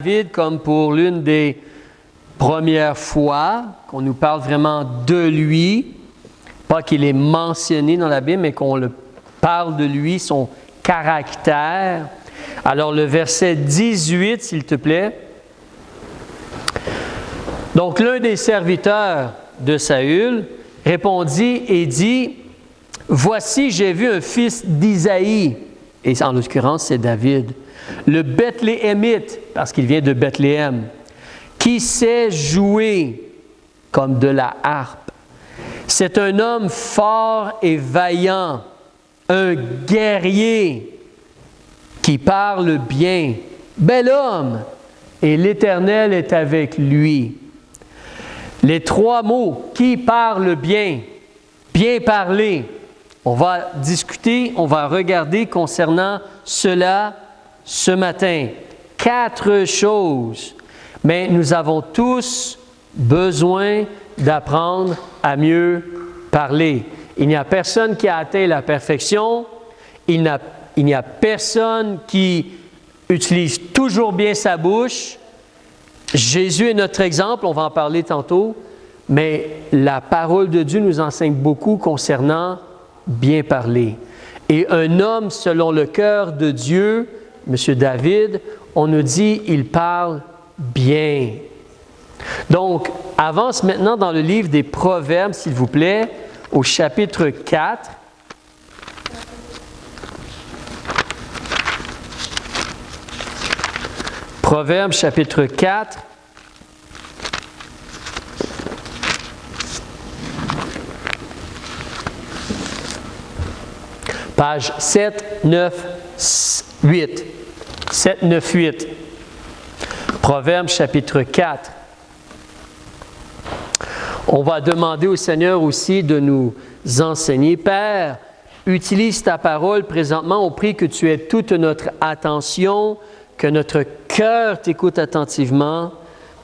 David, comme pour l'une des premières fois qu'on nous parle vraiment de lui, pas qu'il est mentionné dans la Bible, mais qu'on le parle de lui, son caractère. Alors le verset 18, s'il te plaît. Donc l'un des serviteurs de Saül répondit et dit, « Voici, j'ai vu un fils d'Isaïe. » Et en l'occurrence, c'est David. Le Bethléemite, parce qu'il vient de Bethléem, qui sait jouer comme de la harpe. C'est un homme fort et vaillant, un guerrier qui parle bien, bel homme, et l'Éternel est avec lui. Les trois mots, qui parle bien, bien parler, on va discuter, on va regarder concernant cela ce matin. 4 choses, mais nous avons tous besoin d'apprendre à mieux parler. Il n'y a personne qui a atteint la perfection, il n'y a personne qui utilise toujours bien sa bouche. Jésus est notre exemple, on va en parler tantôt, mais la parole de Dieu nous enseigne beaucoup concernant bien parler. Et un homme selon le cœur de Dieu, M. David, on nous dit, il parle bien. Donc, avance maintenant dans le livre des Proverbes, s'il vous plaît, au chapitre 4. Proverbes, chapitre 4. Page 7, 9, 8. 7, 9, 8. Proverbes, chapitre 4. On va demander au Seigneur aussi de nous enseigner. Père, utilise ta parole présentement au prix que tu aies toute notre attention, que notre cœur t'écoute attentivement.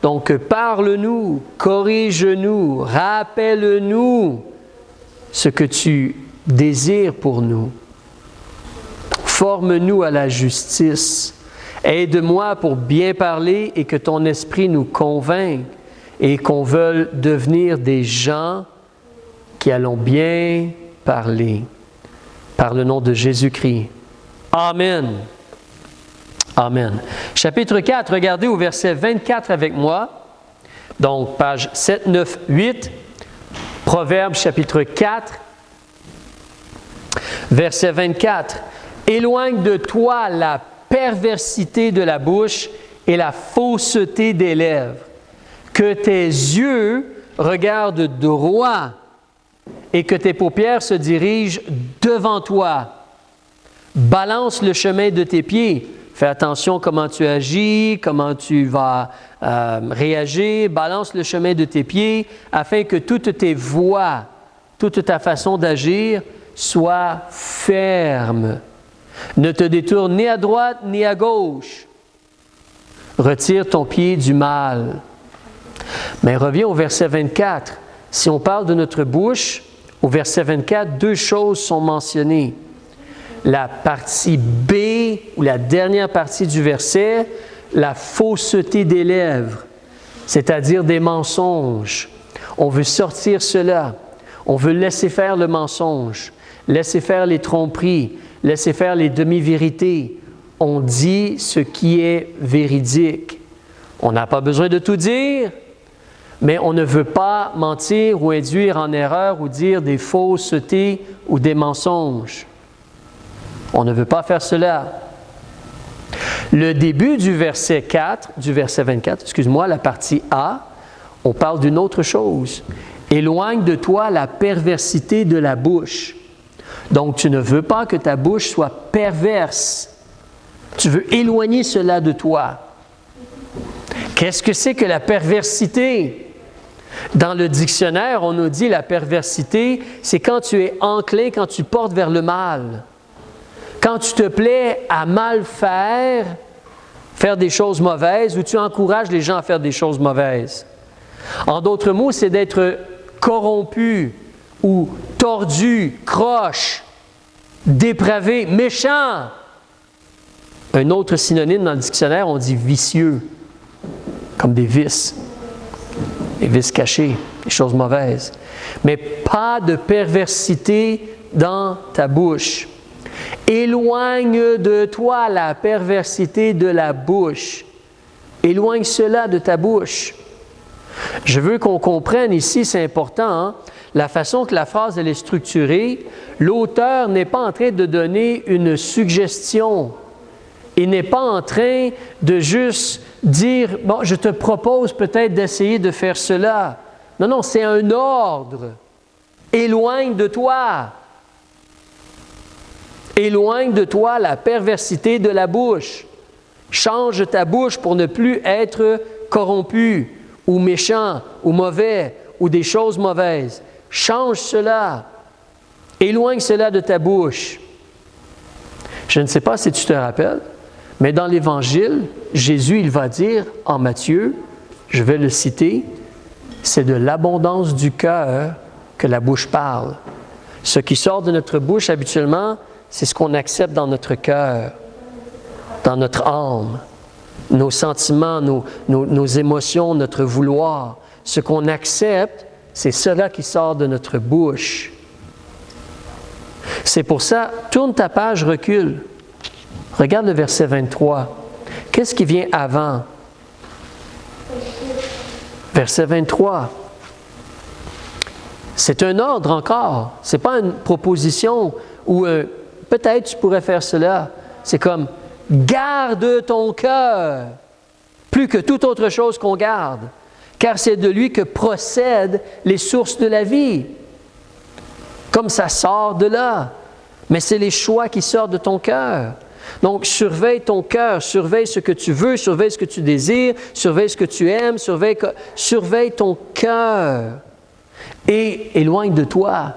Donc, parle-nous, corrige-nous, rappelle-nous ce que tu désires pour nous. Forme-nous à la justice. Aide-moi pour bien parler et que ton esprit nous convainque et qu'on veuille devenir des gens qui allons bien parler. Par le nom de Jésus-Christ. Amen. Amen. Chapitre 4, regardez au verset 24 avec moi. Donc, page 7, 9, 8. Proverbes, chapitre 4, verset 24. Éloigne de toi la perversité de la bouche et la fausseté des lèvres. Que tes yeux regardent droit et que tes paupières se dirigent devant toi. Balance le chemin de tes pieds. Fais attention comment tu agis, comment tu vas réagir. Balance le chemin de tes pieds afin que toutes tes voies, toute ta façon d'agir soit ferme. Ne te détourne ni à droite ni à gauche. Retire ton pied du mal. Mais reviens au verset 24. Si on parle de notre bouche, au verset 24, 2 choses sont mentionnées. La partie B, ou la dernière partie du verset, la fausseté des lèvres, c'est-à-dire des mensonges. On veut sortir cela. On veut laisser faire le mensonge, laisser faire les tromperies, laisser faire les demi-vérités. On dit ce qui est véridique. On n'a pas besoin de tout dire, mais on ne veut pas mentir ou induire en erreur ou dire des faussetés ou des mensonges. On ne veut pas faire cela. Le début du verset 24, la partie A, on parle d'une autre chose. Éloigne de toi la perversité de la bouche. Donc, tu ne veux pas que ta bouche soit perverse. Tu veux éloigner cela de toi. Qu'est-ce que c'est que la perversité? Dans le dictionnaire, on nous dit la perversité, c'est quand tu es enclin, quand tu portes vers le mal. Quand tu te plais à mal faire des choses mauvaises, ou tu encourages les gens à faire des choses mauvaises. En d'autres mots, c'est d'être corrompu ou tordu, croche, dépravé, méchant. Un autre synonyme dans le dictionnaire, on dit vicieux. comme des vices cachés, des choses mauvaises. Mais pas de perversité dans ta bouche. Éloigne de toi la perversité de la bouche. Éloigne cela de ta bouche. Je veux qu'on comprenne ici, c'est important, hein, la façon que la phrase elle est structurée. L'auteur n'est pas en train de donner une suggestion. Il n'est pas en train de juste dire, bon, je te propose peut-être d'essayer de faire cela. Non, non, c'est un ordre. Éloigne de toi. Éloigne de toi la perversité de la bouche. Change ta bouche pour ne plus être corrompu ou méchant ou mauvais ou des choses mauvaises. Change cela. Éloigne cela de ta bouche. Je ne sais pas si tu te rappelles, mais dans l'Évangile, Jésus, il va dire en Matthieu, je vais le citer, c'est de l'abondance du cœur que la bouche parle. Ce qui sort de notre bouche habituellement, c'est ce qu'on accepte dans notre cœur, dans notre âme, nos sentiments, nos émotions, notre vouloir. Ce qu'on accepte, c'est cela qui sort de notre bouche. C'est pour ça, tourne ta page, recule. Regarde le verset 23. Qu'est-ce qui vient avant? Verset 23. C'est un ordre encore. Ce n'est pas une proposition ou peut-être tu pourrais faire cela. C'est comme, garde ton cœur plus que toute autre chose qu'on garde, car c'est de lui que procèdent les sources de la vie. Comme ça sort de là. Mais c'est les choix qui sortent de ton cœur. Donc, surveille ton cœur, surveille ce que tu veux, surveille ce que tu désires, surveille ce que tu aimes, surveille ton cœur. Et éloigne de toi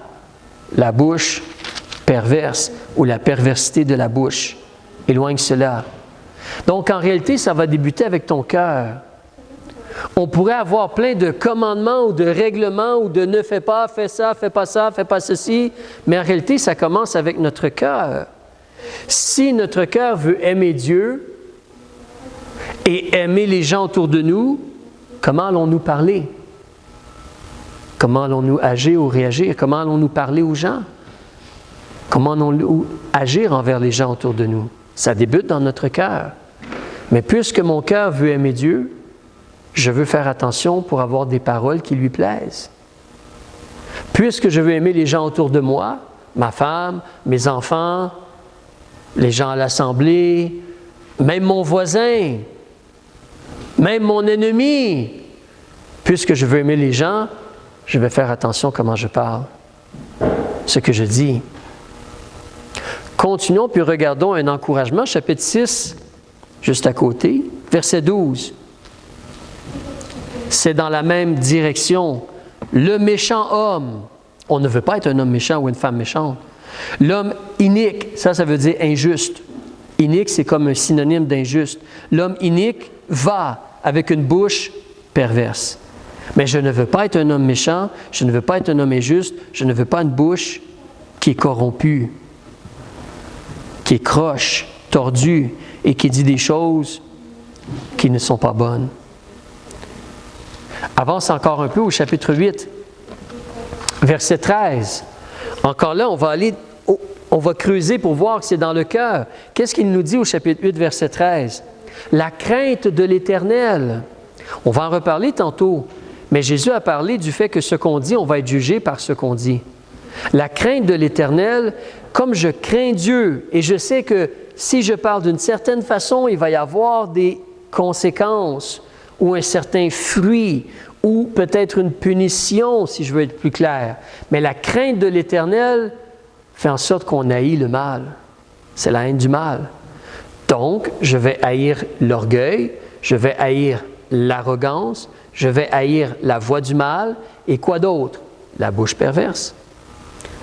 la bouche perverse ou la perversité de la bouche. Éloigne cela. Donc, en réalité, ça va débuter avec ton cœur. On pourrait avoir plein de commandements ou de règlements ou de ne fais pas, fais ça, fais pas ça, fais pas ceci. Mais en réalité, ça commence avec notre cœur. Si notre cœur veut aimer Dieu et aimer les gens autour de nous, comment allons-nous parler? Comment allons-nous agir ou réagir? Comment allons-nous parler aux gens? Comment allons-nous agir envers les gens autour de nous? Ça débute dans notre cœur. Mais puisque mon cœur veut aimer Dieu, je veux faire attention pour avoir des paroles qui lui plaisent. Puisque je veux aimer les gens autour de moi, ma femme, mes enfants, les gens à l'assemblée, même mon voisin, même mon ennemi, puisque je veux aimer les gens, je vais faire attention comment je parle, ce que je dis. Continuons puis regardons un encouragement, chapitre 6, juste à côté, verset 12. C'est dans la même direction. Le méchant homme, on ne veut pas être un homme méchant ou une femme méchante. L'homme inique, ça veut dire injuste. Inique, c'est comme un synonyme d'injuste. L'homme inique va avec une bouche perverse. Mais je ne veux pas être un homme méchant, je ne veux pas être un homme injuste, je ne veux pas une bouche qui est corrompue, qui est croche, tordue et qui dit des choses qui ne sont pas bonnes. Avance encore un peu au chapitre 8, verset 13. Encore là, on va creuser pour voir que c'est dans le cœur. Qu'est-ce qu'il nous dit au chapitre 8, verset 13? La crainte de l'Éternel. On va en reparler tantôt, mais Jésus a parlé du fait que ce qu'on dit, on va être jugé par ce qu'on dit. La crainte de l'Éternel, comme je crains Dieu, et je sais que si je parle d'une certaine façon, il va y avoir des conséquences ou un certain fruit, ou peut-être une punition, si je veux être plus clair. Mais la crainte de l'Éternel fait en sorte qu'on haït le mal. C'est la haine du mal. Donc, je vais haïr l'orgueil, je vais haïr l'arrogance, je vais haïr la voix du mal, et quoi d'autre? La bouche perverse.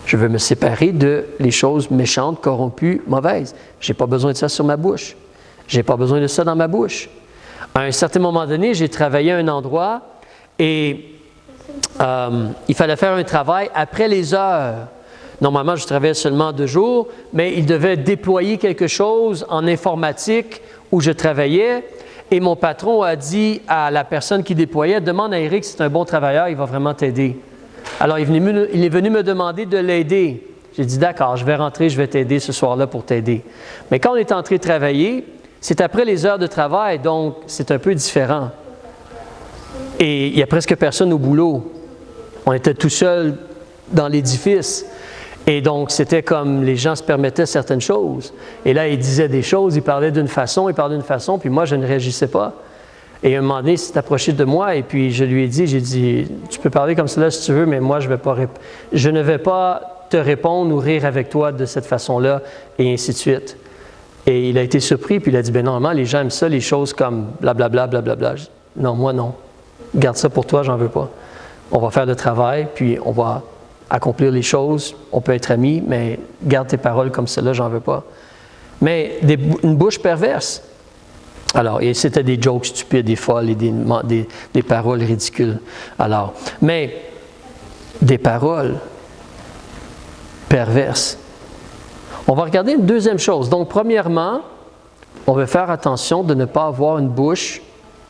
Je veux me séparer de les choses méchantes, corrompues, mauvaises. Je n'ai pas besoin de ça sur ma bouche. Je n'ai pas besoin de ça dans ma bouche. À un certain moment donné, j'ai travaillé à un endroit et il fallait faire un travail après les heures. Normalement, je travaillais seulement 2 jours, mais il devait déployer quelque chose en informatique où je travaillais Et mon patron a dit à la personne qui déployait, demande à Eric si c'est un bon travailleur, il va vraiment t'aider. Alors, il est venu me demander de l'aider. J'ai dit, d'accord, je vais rentrer, je vais t'aider ce soir-là pour t'aider. Mais quand on est entré travailler, c'est après les heures de travail, donc c'est un peu différent. Et il n'y a presque personne au boulot. On était tout seul dans l'édifice. Et donc, c'était comme les gens se permettaient certaines choses. Et là, il disait des choses, il parlait d'une façon, puis moi, je ne réagissais pas. Et à un moment donné, il s'est approché de moi et puis je lui ai dit, j'ai dit, tu peux parler comme cela si tu veux, mais moi, je ne vais pas te répondre ou rire avec toi de cette façon-là, et ainsi de suite. Et il a été surpris, puis il a dit, normalement, les gens aiment ça, les choses comme blablabla, blablabla. Non, moi, non. Garde ça pour toi, j'en veux pas. On va faire le travail, puis on va accomplir les choses. On peut être amis, mais garde tes paroles comme cela, j'en veux pas. Mais une bouche perverse. Alors, et c'était des jokes stupides et folles et des paroles ridicules. Alors, mais des paroles perverses. On va regarder une deuxième chose. Donc, premièrement, on veut faire attention de ne pas avoir une bouche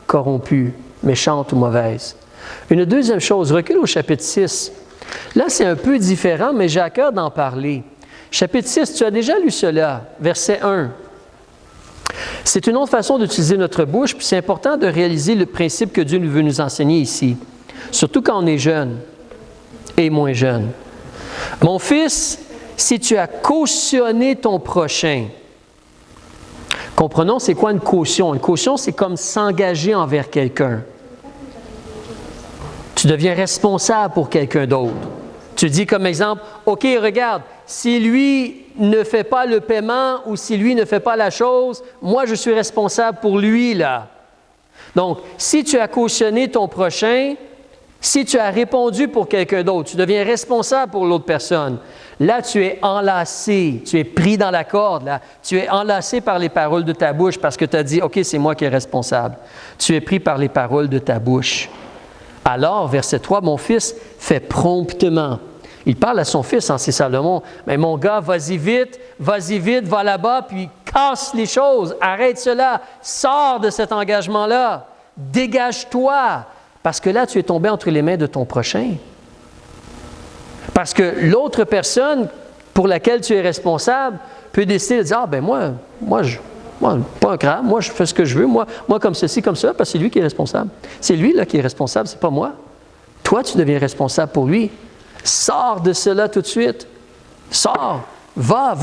corrompue, méchante ou mauvaise. Une deuxième chose, recule au chapitre 6. Là, c'est un peu différent, mais j'ai à cœur d'en parler. Chapitre 6, tu as déjà lu cela, verset 1. C'est une autre façon d'utiliser notre bouche, puis c'est important de réaliser le principe que Dieu veut nous enseigner ici, surtout quand on est jeune et moins jeune. Mon fils, si tu as cautionné ton prochain, comprenons, c'est quoi une caution? Une caution, c'est comme s'engager envers quelqu'un. Tu deviens responsable pour quelqu'un d'autre. Tu dis comme exemple, OK, regarde, si lui ne fait pas le paiement ou si lui ne fait pas la chose, moi je suis responsable pour lui là. Donc, si tu as cautionné ton prochain, si tu as répondu pour quelqu'un d'autre, tu deviens responsable pour l'autre personne. Là, tu es enlacé, tu es pris dans la corde, là. Tu es enlacé par les paroles de ta bouche parce que tu as dit, OK, c'est moi qui est responsable. Tu es pris par les paroles de ta bouche. Alors, verset 3, mon fils fait promptement. Il parle à son fils, c'est Salomon. Mais mon gars, vas-y vite, va là-bas, puis casse les choses, arrête cela, sors de cet engagement-là, dégage-toi, parce que là, tu es tombé entre les mains de ton prochain. Parce que l'autre personne pour laquelle tu es responsable peut décider de dire, ah ben moi, pas grave, moi je fais ce que je veux, moi comme ceci, comme ça, parce que c'est lui qui est responsable. C'est lui là qui est responsable, c'est pas moi. Toi, tu deviens responsable pour lui. Sors de cela tout de suite. Sors. Va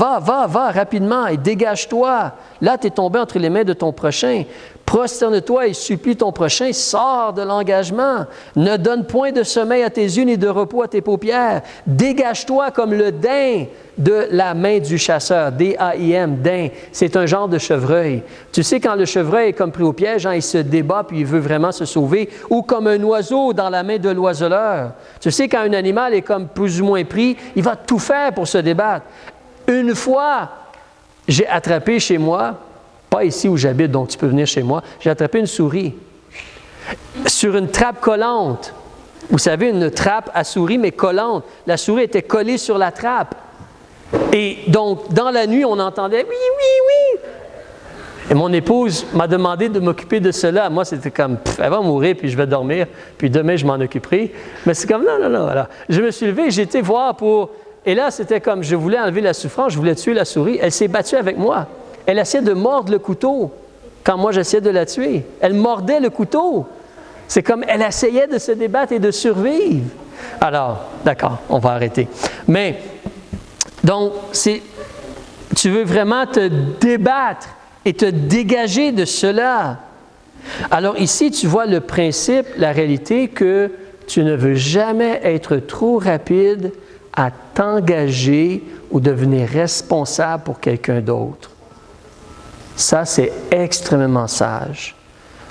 rapidement et dégage-toi. Là, tu es tombé entre les mains de ton prochain. Prosterne-toi et supplie ton prochain. Sors de l'engagement. Ne donne point de sommeil à tes yeux ni de repos à tes paupières. Dégage-toi comme le daim de la main du chasseur. D-A-I-M, daim. C'est un genre de chevreuil. Tu sais, quand le chevreuil est comme pris au piège, il se débat puis il veut vraiment se sauver. Ou comme un oiseau dans la main de l'oiseleur. Tu sais, quand un animal est comme plus ou moins pris, il va tout faire pour se débattre. Une fois, j'ai attrapé chez moi, pas ici où j'habite, donc tu peux venir chez moi, j'ai attrapé une souris sur une trappe collante. Vous savez, une trappe à souris, mais collante. La souris était collée sur la trappe. Et donc, dans la nuit, on entendait « oui, oui, oui ». Et mon épouse m'a demandé de m'occuper de cela. Moi, c'était comme « elle va mourir, puis je vais dormir, puis demain, je m'en occuperai ». Mais c'est comme « non ». Alors, je me suis levé, j'ai été voir pour... Et là, c'était comme, je voulais enlever la souffrance, je voulais tuer la souris. Elle s'est battue avec moi. Elle essayait de mordre le couteau quand moi, j'essayais de la tuer. Elle mordait le couteau. C'est comme, elle essayait de se débattre et de survivre. Alors, d'accord, on va arrêter. Mais, donc, tu veux vraiment te débattre et te dégager de cela. Alors ici, tu vois le principe, la réalité que tu ne veux jamais être trop rapide à t'engager ou devenir responsable pour quelqu'un d'autre. Ça, c'est extrêmement sage.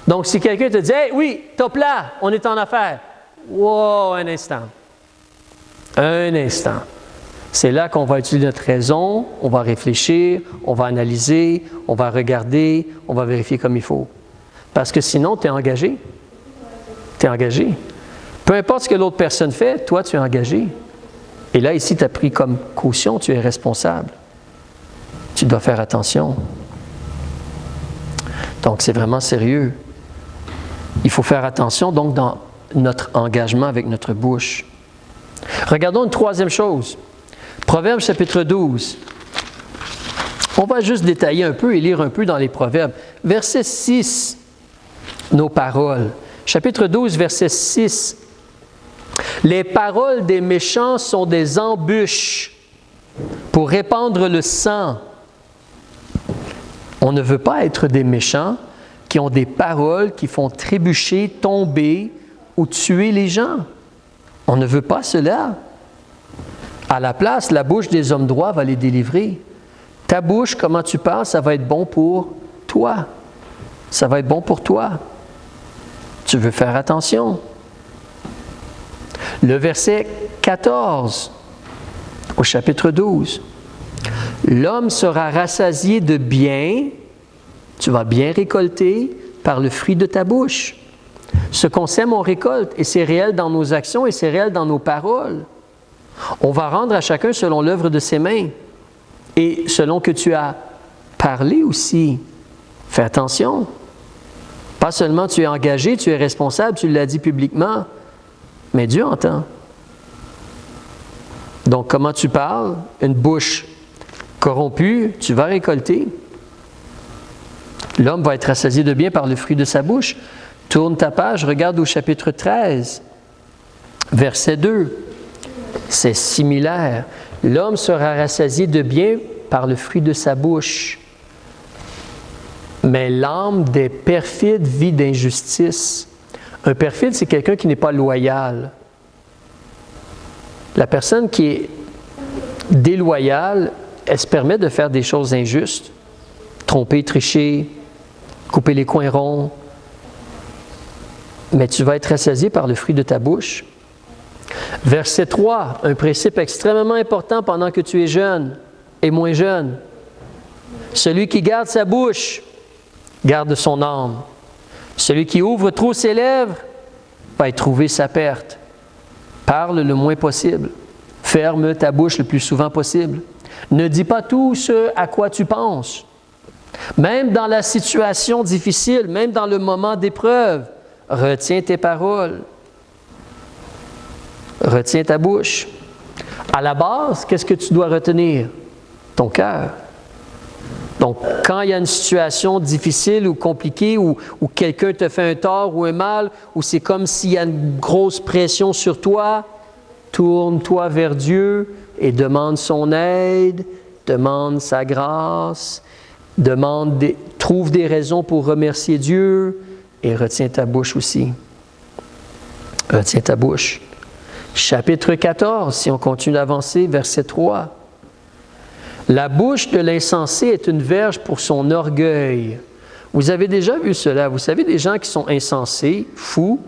Donc, si quelqu'un te dit « Hey, oui, top là, on est en affaires. » Wow, un instant. Un instant. C'est là qu'on va utiliser notre raison, on va réfléchir, on va analyser, on va regarder, on va vérifier comme il faut. Parce que sinon, tu es engagé. Tu es engagé. Peu importe ce que l'autre personne fait, toi, tu es engagé. Et là, ici, tu as pris comme caution, tu es responsable. Tu dois faire attention. Donc, c'est vraiment sérieux. Il faut faire attention, donc, dans notre engagement avec notre bouche. Regardons une troisième chose. Proverbes chapitre 12. On va juste détailler un peu et lire un peu dans les Proverbes. Verset 6, nos paroles. Chapitre 12, verset 6. Les paroles des méchants sont des embûches pour répandre le sang. On ne veut pas être des méchants qui ont des paroles qui font trébucher, tomber ou tuer les gens. On ne veut pas cela. À la place, la bouche des hommes droits va les délivrer. Ta bouche, comment tu parles, ça va être bon pour toi. Ça va être bon pour toi. Tu veux faire attention. Le verset 14 au chapitre 12. L'homme sera rassasié de bien, tu vas bien récolter par le fruit de ta bouche. Ce qu'on sème, on récolte, et c'est réel dans nos actions et c'est réel dans nos paroles. On va rendre à chacun selon l'œuvre de ses mains et selon que tu as parlé aussi. Fais attention. Pas seulement tu es engagé, tu es responsable, tu l'as dit publiquement, mais Dieu entend. Donc, comment tu parles? Une bouche corrompue, tu vas récolter. L'homme va être rassasié de bien par le fruit de sa bouche. Tourne ta page, regarde au chapitre 13, verset 2. C'est similaire. L'homme sera rassasié de bien par le fruit de sa bouche. Mais l'âme des perfides vit d'injustice. Un perfide, c'est quelqu'un qui n'est pas loyal. La personne qui est déloyale, elle se permet de faire des choses injustes. Tromper, tricher, couper les coins ronds. Mais tu vas être rassasié par le fruit de ta bouche. Verset 3, un principe extrêmement important pendant que tu es jeune et moins jeune. Celui qui garde sa bouche garde son âme. Celui qui ouvre trop ses lèvres va y trouver sa perte. Parle le moins possible. Ferme ta bouche le plus souvent possible. Ne dis pas tout ce à quoi tu penses. Même dans la situation difficile, même dans le moment d'épreuve, retiens tes paroles. Retiens ta bouche. À la base, qu'est-ce que tu dois retenir? Ton cœur. Donc, quand il y a une situation difficile ou compliquée, ou quelqu'un te fait un tort ou un mal, ou c'est comme s'il y a une grosse pression sur toi, tourne-toi vers Dieu et demande son aide, demande sa grâce, trouve des raisons pour remercier Dieu et retiens ta bouche aussi. Retiens ta bouche. Chapitre 14, si on continue d'avancer, verset 3. La bouche de l'insensé est une verge pour son orgueil. Vous avez déjà vu cela. Vous savez, des gens qui sont insensés, fous,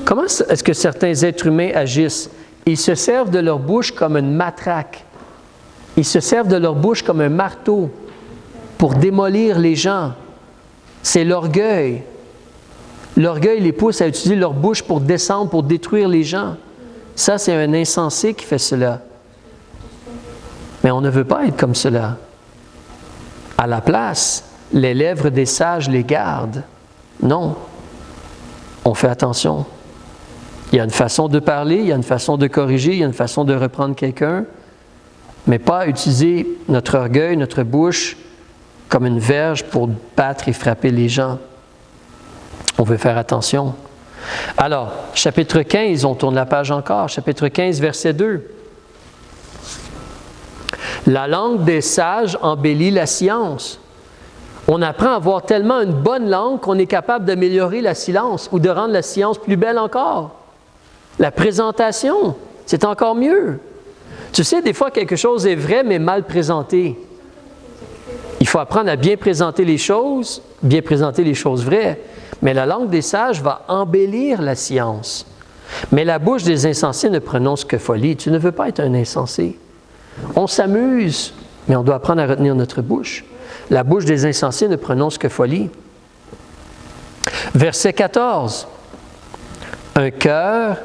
comment est-ce que certains êtres humains agissent? Ils se servent de leur bouche comme une matraque. Ils se servent de leur bouche comme un marteau pour démolir les gens. C'est l'orgueil. L'orgueil les pousse à utiliser leur bouche pour descendre, pour détruire les gens. Ça, c'est un insensé qui fait cela. Mais on ne veut pas être comme cela. À la place, les lèvres des sages les gardent. Non. On fait attention. Il y a une façon de parler, il y a une façon de corriger, il y a une façon de reprendre quelqu'un, mais pas utiliser notre orgueil, notre bouche, comme une verge pour battre et frapper les gens. On veut faire attention. Alors, chapitre 15, on tourne la page encore, chapitre 15, verset 2. La langue des sages embellit la science. On apprend à avoir tellement une bonne langue qu'on est capable d'améliorer la science ou de rendre la science plus belle encore. La présentation, c'est encore mieux. Tu sais, des fois, quelque chose est vrai, mais mal présenté. Il faut apprendre à bien présenter les choses vraies. Mais la langue des sages va embellir la science. Mais la bouche des insensés ne prononce que folie. Tu ne veux pas être un insensé. On s'amuse, mais on doit apprendre à retenir notre bouche. La bouche des insensés ne prononce que folie. Verset 14. Un cœur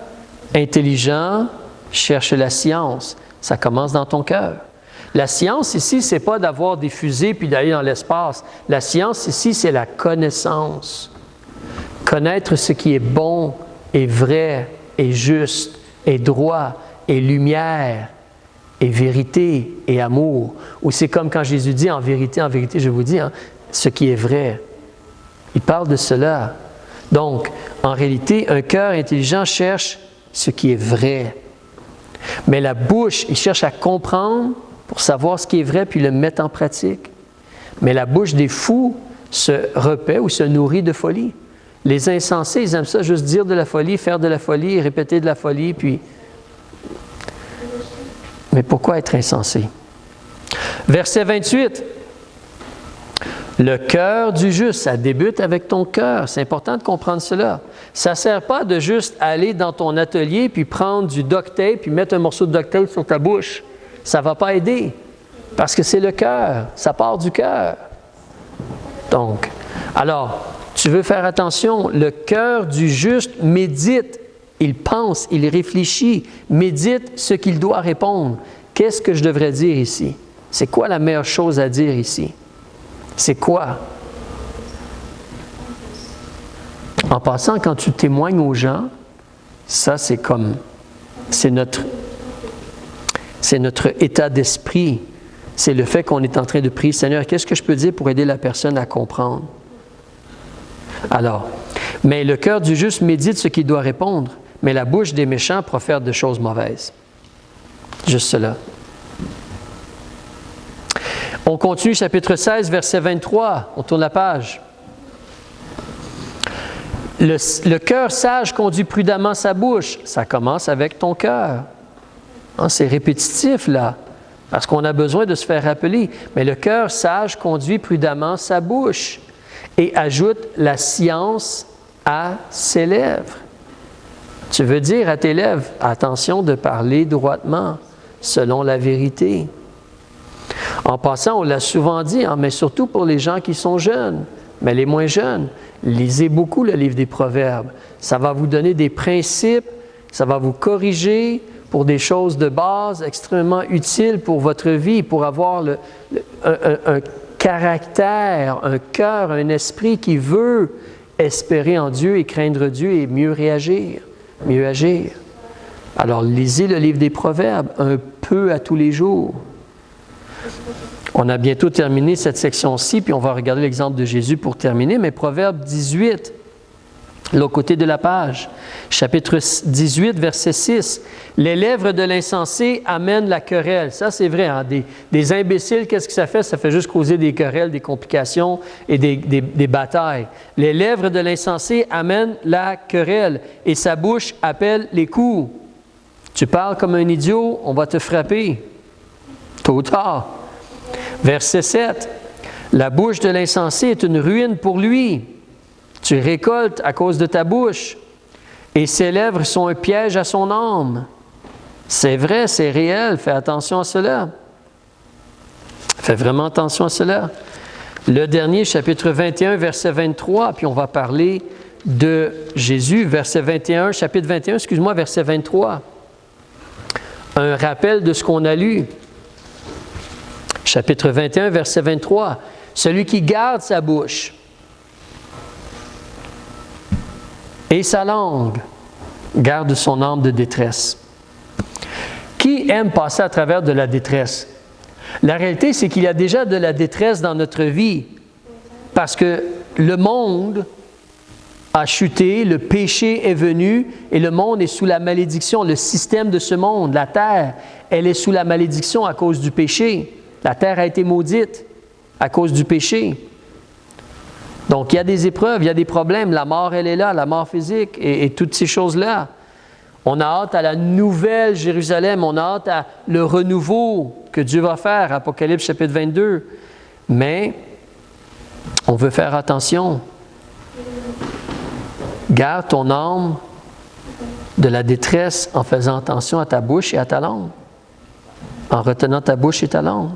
intelligent cherche la science. Ça commence dans ton cœur. La science ici, ce n'est pas d'avoir des fusées puis d'aller dans l'espace. La science ici, c'est la connaissance. Connaître ce qui est bon et vrai et juste et droit et lumière et vérité et amour. Ou c'est comme quand Jésus dit en vérité, je vous dis, hein, ce qui est vrai. Il parle de cela. Donc, en réalité, un cœur intelligent cherche ce qui est vrai. Mais la bouche, il cherche à comprendre pour savoir ce qui est vrai puis le mettre en pratique. Mais la bouche des fous se repaît ou se nourrit de folie. Les insensés, ils aiment ça, juste dire de la folie, faire de la folie, répéter de la folie, puis... Mais pourquoi être insensé? Verset 28. Le cœur du juste, ça débute avec ton cœur. C'est important de comprendre cela. Ça ne sert pas de juste aller dans ton atelier puis prendre du duct tape puis mettre un morceau de duct tape sur ta bouche. Ça ne va pas aider parce que c'est le cœur. Ça part du cœur. Donc, alors, tu veux faire attention. Le cœur du juste médite. Il pense, il réfléchit, médite ce qu'il doit répondre. Qu'est-ce que je devrais dire ici? C'est quoi la meilleure chose à dire ici? C'est quoi? En passant, quand tu témoignes aux gens, ça c'est notre état d'esprit. C'est le fait qu'on est en train de prier, Seigneur, qu'est-ce que je peux dire pour aider la personne à comprendre? Alors, mais le cœur du juste médite ce qu'il doit répondre, mais la bouche des méchants profère de choses mauvaises. Juste cela. On continue, chapitre 16, verset 23. On tourne la page. Le cœur sage conduit prudemment sa bouche. Ça commence avec ton cœur. Hein, c'est répétitif, là, parce qu'on a besoin de se faire rappeler. Mais le cœur sage conduit prudemment sa bouche et ajoute la science à ses lèvres. Tu veux dire à tes lèvres, attention de parler droitement, selon la vérité. En passant, on l'a souvent dit, hein, mais surtout pour les gens qui sont jeunes, mais les moins jeunes, lisez beaucoup le livre des Proverbes. Ça va vous donner des principes, ça va vous corriger pour des choses de base extrêmement utiles pour votre vie, pour avoir un caractère, un cœur, un esprit qui veut espérer en Dieu et craindre Dieu et mieux réagir, mieux agir. Alors, lisez le livre des Proverbes un peu à tous les jours. On a bientôt terminé cette section-ci, puis on va regarder l'exemple de Jésus pour terminer, mais Proverbe 18, l'autre côté de la page, chapitre 18, verset 6. Les lèvres de l'insensé amènent la querelle. Ça, c'est vrai. Hein? Des imbéciles, qu'est-ce que ça fait? Ça fait juste causer des querelles, des complications et des batailles. Les lèvres de l'insensé amènent la querelle et sa bouche appelle les coups. Tu parles comme un idiot, on va te frapper. Tôt ou tard. Verset 7. La bouche de l'insensé est une ruine pour lui. Tu récoltes à cause de ta bouche. Et ses lèvres sont un piège à son âme. C'est vrai, c'est réel. Fais attention à cela. Fais vraiment attention à cela. Le dernier, chapitre 21, verset 23, puis on va parler de Jésus, verset 21, chapitre 21, verset 23. Un rappel de ce qu'on a lu. Chapitre 21, verset 23. Celui qui garde sa bouche et sa langue garde son âme de détresse. Qui aime passer à travers de la détresse? La réalité, c'est qu'il y a déjà de la détresse dans notre vie parce que le monde a chuté, le péché est venu et le monde est sous la malédiction. Le système de ce monde, la terre, elle est sous la malédiction à cause du péché. La terre a été maudite à cause du péché. Donc, il y a des épreuves, il y a des problèmes. La mort, elle est là, la mort physique et toutes ces choses-là. On a hâte à la nouvelle Jérusalem, on a hâte à le renouveau que Dieu va faire, Apocalypse chapitre 22. Mais, on veut faire attention. Garde ton âme de la détresse en faisant attention à ta bouche et à ta langue. En retenant ta bouche et ta langue.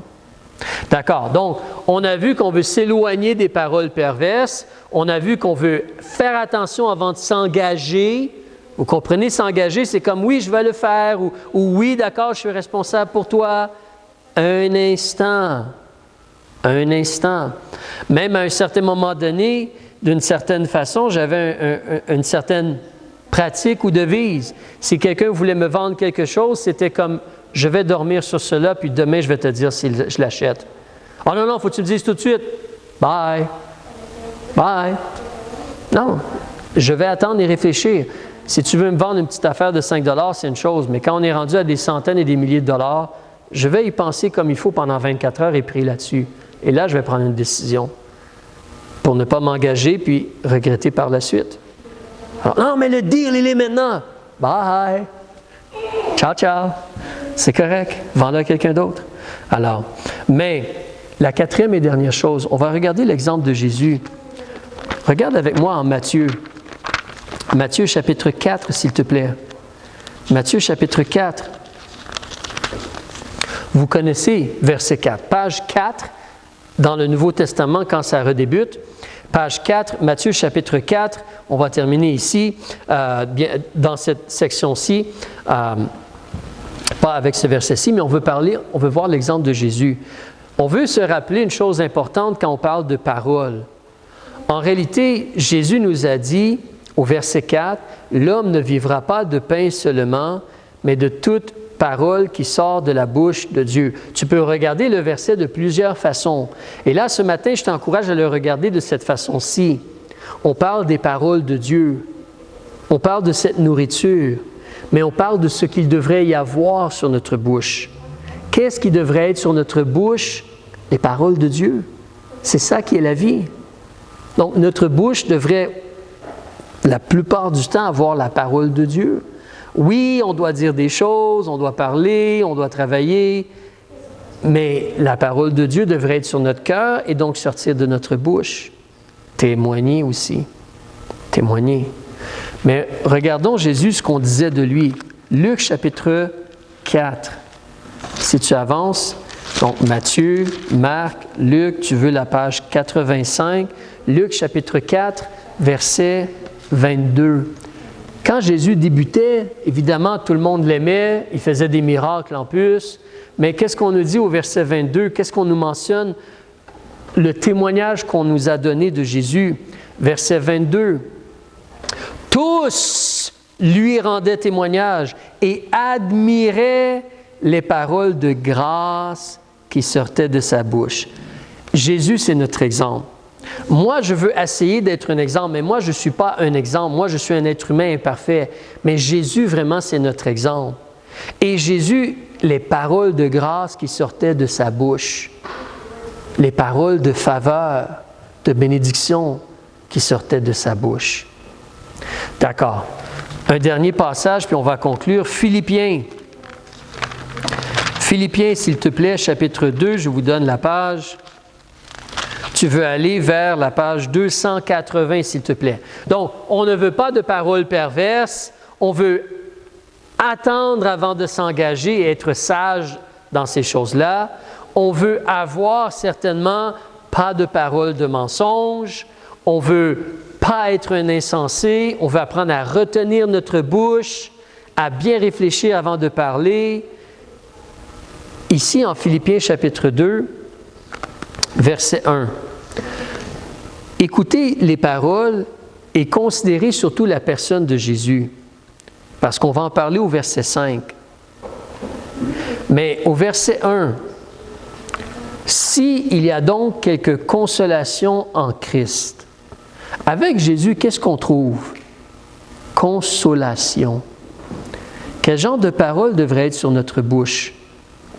D'accord. Donc, on a vu qu'on veut s'éloigner des paroles perverses. On a vu qu'on veut faire attention avant de s'engager. Vous comprenez, s'engager, c'est comme oui, je vais le faire ou oui, d'accord, je suis responsable pour toi. Un instant. Un instant. Même à un certain moment donné, d'une certaine façon, j'avais une certaine pratique ou devise. Si quelqu'un voulait me vendre quelque chose, c'était comme, je vais dormir sur cela, puis demain, je vais te dire si je l'achète. « Oh non, non, il faut que tu me dises tout de suite. Bye. Bye. » Non, je vais attendre et réfléchir. Si tu veux me vendre une petite affaire de 5 $, c'est une chose, mais quand on est rendu à des centaines et des milliers de dollars, je vais y penser comme il faut pendant 24 heures et prier là-dessus. Et là, je vais prendre une décision pour ne pas m'engager puis regretter par la suite. Alors, non, mais le deal, il est maintenant. Bye. Ciao, ciao. C'est correct. Vends-le à quelqu'un d'autre. Alors, mais la quatrième et dernière chose, on va regarder l'exemple de Jésus. Regarde avec moi en Matthieu. Matthieu chapitre 4, s'il te plaît. Matthieu chapitre 4. Vous connaissez verset 4. Page 4 dans le Nouveau Testament quand ça redébute. Page 4, Matthieu chapitre 4. On va terminer ici, dans cette section-ci. Pas avec ce verset-ci, mais on veut voir l'exemple de Jésus. On veut se rappeler une chose importante quand on parle de parole. En réalité, Jésus nous a dit, au verset 4, « L'homme ne vivra pas de pain seulement, mais de toute parole qui sort de la bouche de Dieu. » Tu peux regarder le verset de plusieurs façons. Et là, ce matin, je t'encourage à le regarder de cette façon-ci. On parle des paroles de Dieu. On parle de cette nourriture. Mais on parle de ce qu'il devrait y avoir sur notre bouche. Qu'est-ce qui devrait être sur notre bouche? Les paroles de Dieu. C'est ça qui est la vie. Donc, notre bouche devrait, la plupart du temps, avoir la parole de Dieu. Oui, on doit dire des choses, on doit parler, on doit travailler, mais la parole de Dieu devrait être sur notre cœur et donc sortir de notre bouche. Témoigner aussi. Témoigner. Mais regardons Jésus, ce qu'on disait de lui. Luc chapitre 4. Si tu avances, donc Matthieu, Marc, Luc, tu veux la page 85. Luc chapitre 4, verset 22. Quand Jésus débutait, évidemment, tout le monde l'aimait, il faisait des miracles en plus. Mais qu'est-ce qu'on nous dit au verset 22? Qu'est-ce qu'on nous mentionne? Le témoignage qu'on nous a donné de Jésus. Verset 22. Tous lui rendaient témoignage et admiraient les paroles de grâce qui sortaient de sa bouche. Jésus, c'est notre exemple. Moi, je veux essayer d'être un exemple, mais moi, je ne suis pas un exemple. Moi, je suis un être humain imparfait. Mais Jésus, vraiment, c'est notre exemple. Et Jésus, les paroles de grâce qui sortaient de sa bouche, les paroles de faveur, de bénédiction qui sortaient de sa bouche. D'accord. Un dernier passage, puis on va conclure. Philippiens. Philippiens, s'il te plaît, chapitre 2, je vous donne la page. Tu veux aller vers la page 280, s'il te plaît. Donc, on ne veut pas de paroles perverses. On veut attendre avant de s'engager et être sage dans ces choses-là. On veut avoir certainement pas de paroles de mensonge. On veut pas être un insensé. On veut apprendre à retenir notre bouche, à bien réfléchir avant de parler. Ici, en Philippiens chapitre 2, verset 1. Écoutez les paroles et considérez surtout la personne de Jésus, parce qu'on va en parler au verset 5. Mais au verset 1, « S'il y a donc quelque consolation en Christ. » Avec Jésus, qu'est-ce qu'on trouve? Consolation. Quel genre de paroles devrait être sur notre bouche?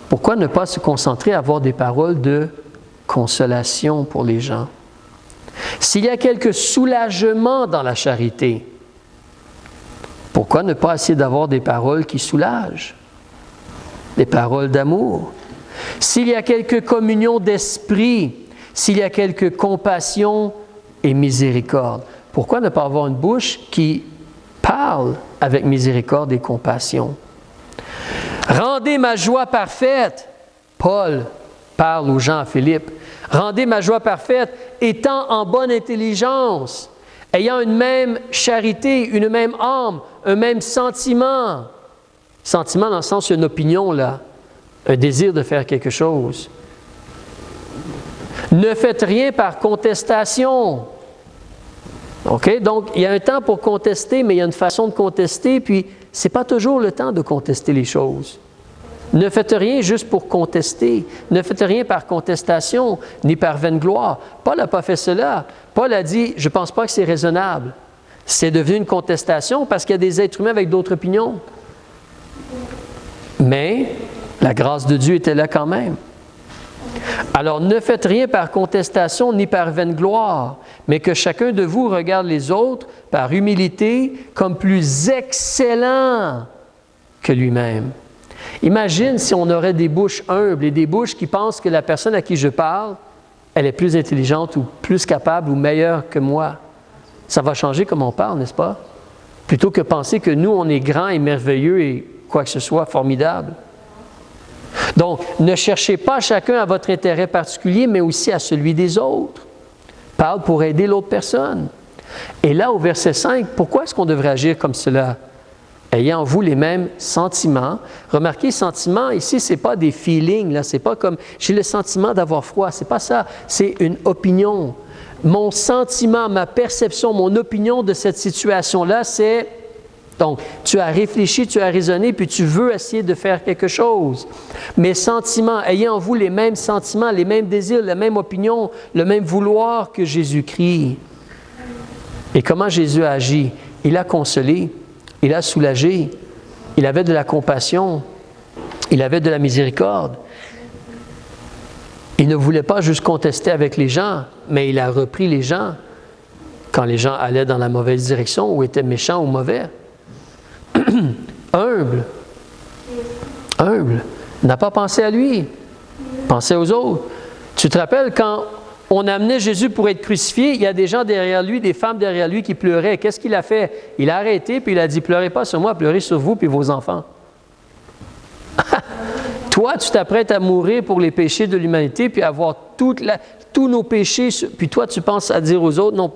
Pourquoi ne pas se concentrer à avoir des paroles de consolation pour les gens? S'il y a quelque soulagement dans la charité, pourquoi ne pas essayer d'avoir des paroles qui soulagent? Des paroles d'amour. S'il y a quelque communion d'esprit, s'il y a quelque compassion et miséricorde, pourquoi ne pas avoir une bouche qui parle avec miséricorde et compassion? Rendez ma joie parfaite. Paul parle aux gens à Philippe. Rendez ma joie parfaite, étant en bonne intelligence, ayant une même charité, une même âme, un même sentiment. Sentiment dans le sens d'une opinion, là. un désir de faire quelque chose. Ne faites rien par contestation. OK? Donc, il y a un temps pour contester, mais il y a une façon de contester, puis ce n'est pas toujours le temps de contester les choses. Ne faites rien juste pour contester. Ne faites rien par contestation, ni par vaine gloire. Paul n'a pas fait cela. Paul a dit, je ne pense pas que c'est raisonnable. C'est devenu une contestation parce qu'il y a des êtres humains avec d'autres opinions. Mais la grâce de Dieu était là quand même. Alors, ne faites rien par contestation ni par vaine gloire, mais que chacun de vous regarde les autres par humilité comme plus excellents que lui-même. Imagine si on aurait des bouches humbles et des bouches qui pensent que la personne à qui je parle, elle est plus intelligente ou plus capable ou meilleure que moi. Ça va changer comme on parle, n'est-ce pas? Plutôt que penser que nous, on est grands et merveilleux et quoi que ce soit, formidable. Donc, ne cherchez pas chacun à votre intérêt particulier, mais aussi à celui des autres. Parle pour aider l'autre personne. Et là, au verset 5, pourquoi est-ce qu'on devrait agir comme cela? Ayant en vous les mêmes sentiments. Remarquez, sentiments, ici, ce n'est pas des feelings, là, c'est pas comme j'ai le sentiment d'avoir froid, c'est pas ça, c'est une opinion. Mon sentiment, ma perception, mon opinion de cette situation-là, c'est... Donc, tu as réfléchi, tu as raisonné, puis tu veux essayer de faire quelque chose. Mes sentiments, ayant en vous les mêmes sentiments, les mêmes désirs, la même opinion, le même vouloir que Jésus-Christ. Et comment Jésus a agi? Il a consolé, il a soulagé, il avait de la compassion, il avait de la miséricorde. Il ne voulait pas juste contester avec les gens, mais il a repris les gens quand les gens allaient dans la mauvaise direction ou étaient méchants ou mauvais. Humble. Humble. Il n'a pas pensé à lui. Pensez aux autres. Tu te rappelles quand on amenait Jésus pour être crucifié, il y a des gens derrière lui, des femmes derrière lui qui pleuraient. Qu'est-ce qu'il a fait? Il a arrêté puis il a dit, pleurez pas sur moi, pleurez sur vous puis vos enfants. Toi, tu t'apprêtes à mourir pour les péchés de l'humanité puis avoir tous nos péchés, puis toi, tu penses à dire aux autres, non,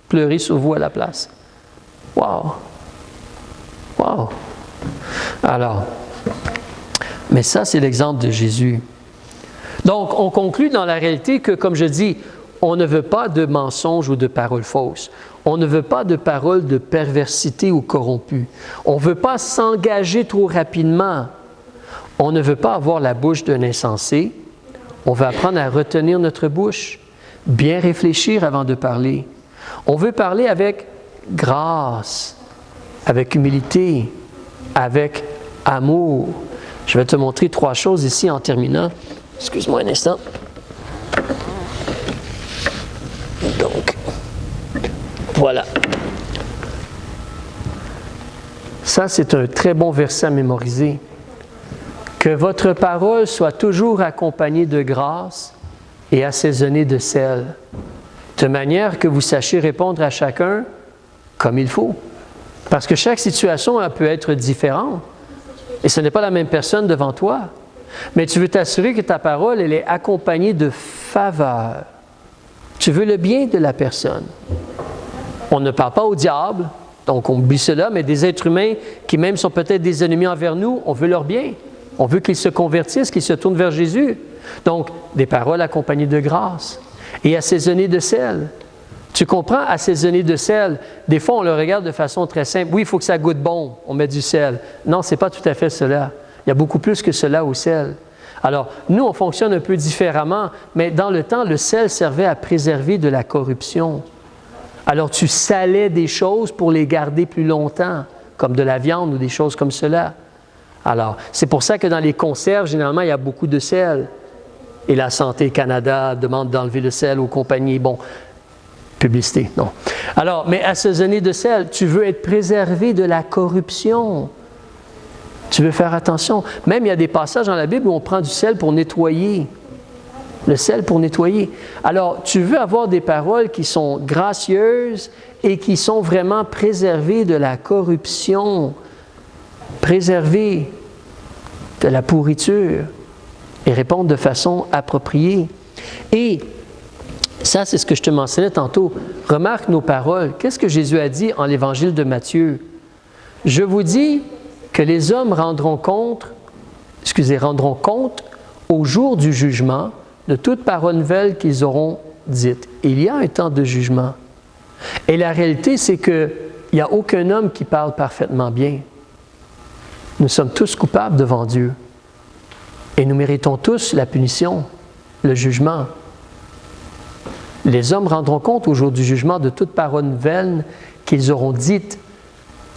pleurez sur vous à la place. Wow! Wow! Alors, mais ça, c'est l'exemple de Jésus. Donc, on conclut dans la réalité que, comme je dis, on ne veut pas de mensonges ou de paroles fausses. On ne veut pas de paroles de perversité ou corrompues. On ne veut pas s'engager trop rapidement. On ne veut pas avoir la bouche d'un insensé. On veut apprendre à retenir notre bouche, bien réfléchir avant de parler. On veut parler avec grâce, avec humilité, avec amour. Je vais te montrer 3 choses ici en terminant. Excuse-moi un instant. Donc, voilà. Ça, c'est un très bon verset à mémoriser. Que votre parole soit toujours accompagnée de grâce et assaisonnée de sel, de manière que vous sachiez répondre à chacun comme il faut. Parce que chaque situation peut être différente. Et ce n'est pas la même personne devant toi. Mais tu veux t'assurer que ta parole, elle est accompagnée de faveur. Tu veux le bien de la personne. On ne parle pas au diable, donc on oublie cela, mais des êtres humains qui même sont peut-être des ennemis envers nous, on veut leur bien. On veut qu'ils se convertissent, qu'ils se tournent vers Jésus. Donc, des paroles accompagnées de grâce et assaisonnées de sel. Tu comprends, assaisonner de sel, des fois on le regarde de façon très simple. Oui, il faut que ça goûte bon, on met du sel. Non, ce n'est pas tout à fait cela. Il y a beaucoup plus que cela au sel. Alors, nous, on fonctionne un peu différemment, mais dans le temps, le sel servait à préserver de la corruption. Alors, tu salais des choses pour les garder plus longtemps, comme de la viande ou des choses comme cela. Alors, c'est pour ça que dans les conserves, généralement, il y a beaucoup de sel. Et la Santé Canada demande d'enlever le sel aux compagnies. Bon, publicité, non. Alors, mais assaisonner de sel, tu veux être préservé de la corruption. Tu veux faire attention. Même, il y a des passages dans la Bible où on prend du sel pour nettoyer. Le sel pour nettoyer. Alors, tu veux avoir des paroles qui sont gracieuses et qui sont vraiment préservées de la corruption, préservées de la pourriture et répondre de façon appropriée. Et ça, c'est ce que je te mentionnais tantôt. Remarque nos paroles. Qu'est-ce que Jésus a dit en l'Évangile de Matthieu? Je vous dis que les hommes rendront compte rendront compte au jour du jugement de toute parole nouvelle qu'ils auront dite. Il y a un temps de jugement. Et la réalité, c'est qu'il n'y a aucun homme qui parle parfaitement bien. Nous sommes tous coupables devant Dieu. Et nous méritons tous la punition, le jugement. Les hommes rendront compte au jour du jugement de toute parole nouvelle qu'ils auront dite.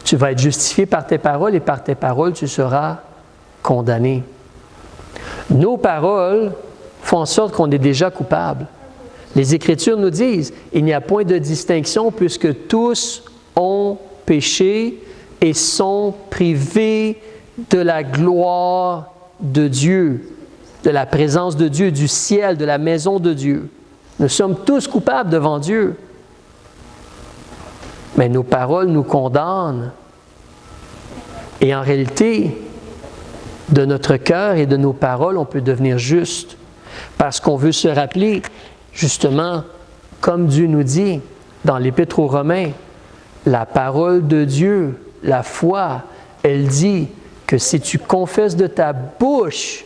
Tu vas être justifié par tes paroles et par tes paroles, tu seras condamné. Nos paroles font en sorte qu'on est déjà coupable. Les Écritures nous disent, il n'y a point de distinction puisque tous ont péché et sont privés de la gloire de Dieu, de la présence de Dieu, du ciel, de la maison de Dieu. Nous sommes tous coupables devant Dieu. Mais nos paroles nous condamnent. Et en réalité, de notre cœur et de nos paroles, on peut devenir juste. Parce qu'on veut se rappeler, justement, comme Dieu nous dit dans l'Épître aux Romains, la parole de Dieu, la foi, elle dit que si tu confesses de ta bouche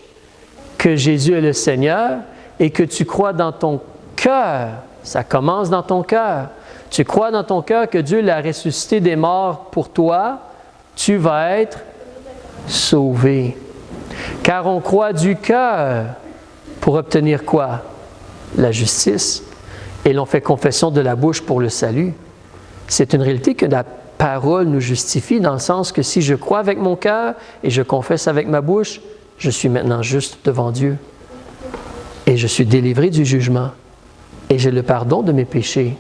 que Jésus est le Seigneur et que tu crois dans ton cœur, ça commence dans ton cœur, tu crois dans ton cœur que Dieu l'a ressuscité des morts pour toi, tu vas être sauvé. Car on croit du cœur pour obtenir quoi? La justice. Et l'on fait confession de la bouche pour le salut. C'est une réalité que la parole nous justifie dans le sens que si je crois avec mon cœur et je confesse avec ma bouche, je suis maintenant juste devant Dieu. Et je suis délivré du jugement. Et j'ai le pardon de mes péchés.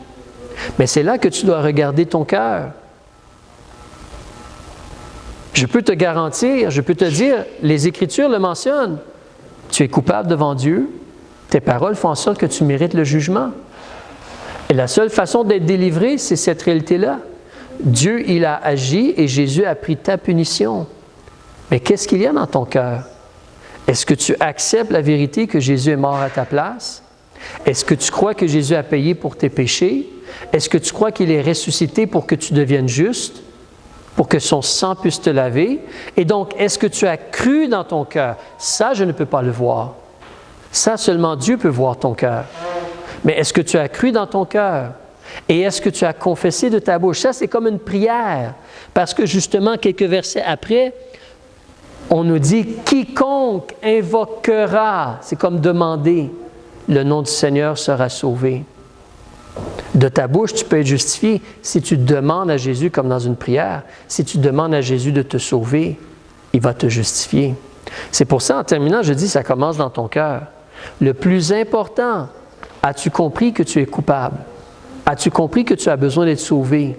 Mais c'est là que tu dois regarder ton cœur. Je peux te garantir, je peux te dire, les Écritures le mentionnent. Tu es coupable devant Dieu, tes paroles font en sorte que tu mérites le jugement. Et la seule façon d'être délivré, c'est cette réalité-là. Dieu, il a agi et Jésus a pris ta punition. Mais qu'est-ce qu'il y a dans ton cœur? Est-ce que tu acceptes la vérité que Jésus est mort à ta place? Est-ce que tu crois que Jésus a payé pour tes péchés? Est-ce que tu crois qu'il est ressuscité pour que tu deviennes juste? Pour que son sang puisse te laver? Et donc, est-ce que tu as cru dans ton cœur? Ça, je ne peux pas le voir. Ça, seulement Dieu peut voir ton cœur. Mais est-ce que tu as cru dans ton cœur? Et est-ce que tu as confessé de ta bouche? Ça, c'est comme une prière. Parce que justement, quelques versets après, on nous dit « Quiconque invoquera », c'est comme demander, le nom du Seigneur sera sauvé. De ta bouche, tu peux être justifié si tu demandes à Jésus, comme dans une prière, si tu demandes à Jésus de te sauver, il va te justifier. C'est pour ça, en terminant, je dis, ça commence dans ton cœur. Le plus important, as-tu compris que tu es coupable? As-tu compris que tu as besoin d'être sauvé?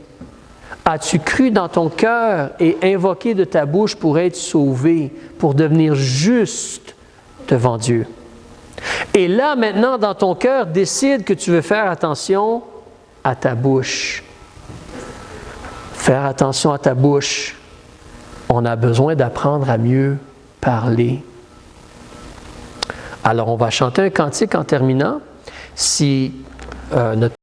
As-tu cru dans ton cœur et invoqué de ta bouche pour être sauvé, pour devenir juste devant Dieu? Et là, maintenant, dans ton cœur, décide que tu veux faire attention à ta bouche. Faire attention à ta bouche. On a besoin d'apprendre à mieux parler. Alors, on va chanter un cantique en terminant. Si notre